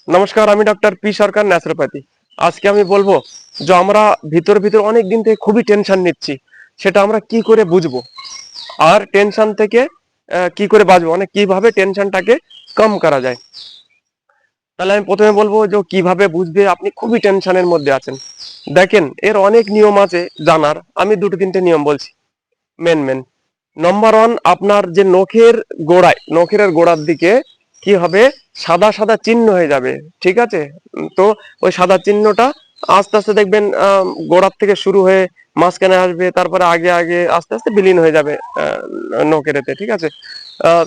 নমস্কার, আমি doctor P সরকার, naturopathy. আজকে আমি বলবো যে আমরা ভিতর ভিতর অনেক দিন থেকে খুবই টেনশন নিচ্ছি, সেটা আমরা কি করে বুঝবো, আর টেনশন থেকে কি করে বাঁচবো, মানে কিভাবে টেনশনটাকে কম করা যায়। তাহলে আমি প্রথমে বলবো যে কিভাবে বুঝবে আপনি খুবই টেনশনের মধ্যে আছেন। দেখেন, এর অনেক নিয়ম আছে জানার, আমি দুটো তিনটে নিয়ম বলছি। মেন নাম্বার ওয়ান, আপনার যে নখের গোড়ার দিকে কি হবে, সাদা সাদা চিহ্ন হয়ে যাবে। ঠিক আছে? তো ওই সাদা চিহ্নটা আস্তে আস্তে দেখবেন গোড়ার থেকে শুরু হয়ে মাঝখানে আসবে, তারপরে আগে আগে আস্তে আস্তে বিলীন হয়ে যাবে নখের এতে। ঠিক আছে? আহ,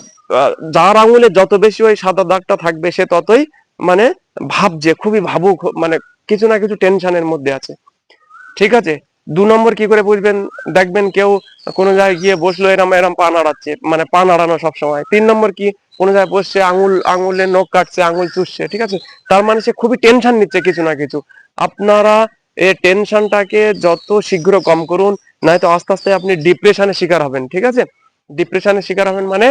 যার আঙুলে যত বেশি ওই সাদা দাগটা থাকবে সে ততই মানে ভাবছে, খুবই ভাবুক, মানে কিছু না কিছু টেনশনের মধ্যে আছে। ঠিক আছে? 2 নম্বর কি করে বুঝবেন, দেখবেন কেউ কোনো জায়গায় গিয়ে বসলো, এরম এরম পা নাড়াচ্ছে, মানে পা নাড়ানো সবসময়। 3 নম্বর কি, কোনো জায়গায় বসছে, আঙুলে নখ কাটছে, আঙুল চুষছে। ঠিক আছে? তার মানে সে খুবই টেনশন নিচ্ছে কিছু না কিছু। আপনারা এই টেনশনটাকে যত শীঘ্র কম করুন, নয়তো আস্তে আস্তে আপনি ডিপ্রেশনের শিকার হবেন। ঠিক আছে? ডিপ্রেশনের শিকার হবেন মানে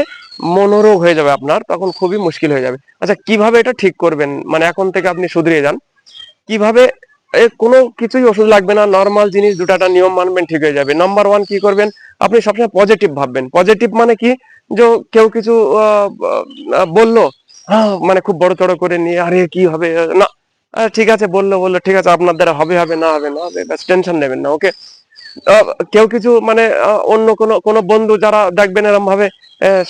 মনোরোগ হয়ে যাবে আপনার, তখন খুবই মুশকিল হয়ে যাবে। আচ্ছা, কিভাবে এটা ঠিক করবেন, মানে এখন থেকে আপনি শুধরিয়ে যান কিভাবে? কোনো কিছুই ওষুধ লাগবে না, নর্মাল জিনিস দুটাটা নিয়ম মানবেন, ঠিক হয়ে যাবে। নাম্বার ওয়ান কি করবেন, আপনি সবসময় পজিটিভ ভাববেন। পজিটিভ মানে কি, যে কেউ কিছু বললো, হ্যাঁ মানে খুব বড় তড় করে নিয়ে, আরে কি হবে না, ঠিক আছে বললো বললো, ঠিক আছে, আপনার দ্বারা হবে হবে না হবে না হবে, ব্যাস টেনশন নেবেন না। ওকে? কেউ কিছু মানে অন্য কোনো কোনো বন্ধু যারা দেখবেন এরকম ভাবে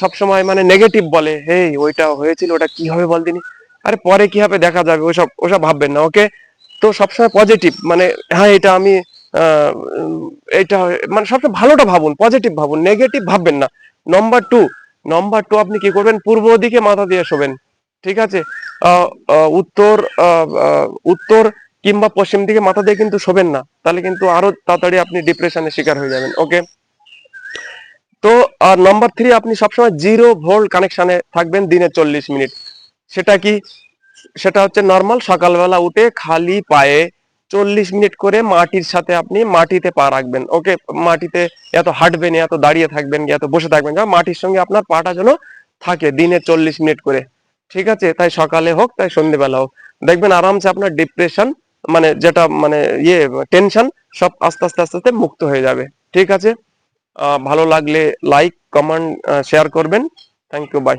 সবসময় মানে নেগেটিভ বলে, হেই ওইটা হয়েছিল, ওটা কি হবে বল দিনি, আরে পরে কি হবে দেখা যাবে, ওসব ওসব ভাববেন না। ওকে? তো সবসময় পজিটিভ, মানে হ্যাঁ এটা আমি আহ, এইটা মানে সবসময় ভালোটা ভাবুন, পজিটিভ ভাবুন, নেগেটিভ ভাববেন না। নাম্বার টু, আপনি কি করবেন, পূর্ব দিকে মাথা দিয়ে শোবেন। ঠিক আছে? আহ, আহ, উত্তর আহ, আহ, উত্তর কিংবা পশ্চিম দিকে মাথা দিয়ে কিন্তু শোবেন না, তাহলে কিন্তু আরো তাড়াতাড়ি আপনি ডিপ্রেশনের শিকার হয়ে যাবেন। ওকে? তো নাম্বার 3, আপনি সবসময় 0 ভোল্ট কানেকশনে থাকবেন দিনে 40 মিনিট। সেটা কি, সেটা হচ্ছে নর্মাল সকালবেলা উঠে খালি পায়ে 40 মিনিট করে মাটির সাথে আপনি মাটিতে পা রাখবেন। ওকে? মাটিতে এত হাঁটবেন, এত দাঁড়িয়ে থাকবেন, এত বসে থাকবেন, যেন মাটির সঙ্গে আপনার পাটা যেন থাকে দিনে 40 মিনিট করে। ঠিক আছে? তাই সকালে হোক তাই সন্ধ্যেবেলা হোক, দেখবেন আরামসে আপনার ডিপ্রেশন মানে যেটা মানে ইয়ে টেনশন সব আস্তে আস্তে আস্তে আস্তে মুক্ত হয়ে যাবে। ঠিক আছে? ভালো লাগলে লাইক কমেন্ট শেয়ার করবেন। Thank you, by.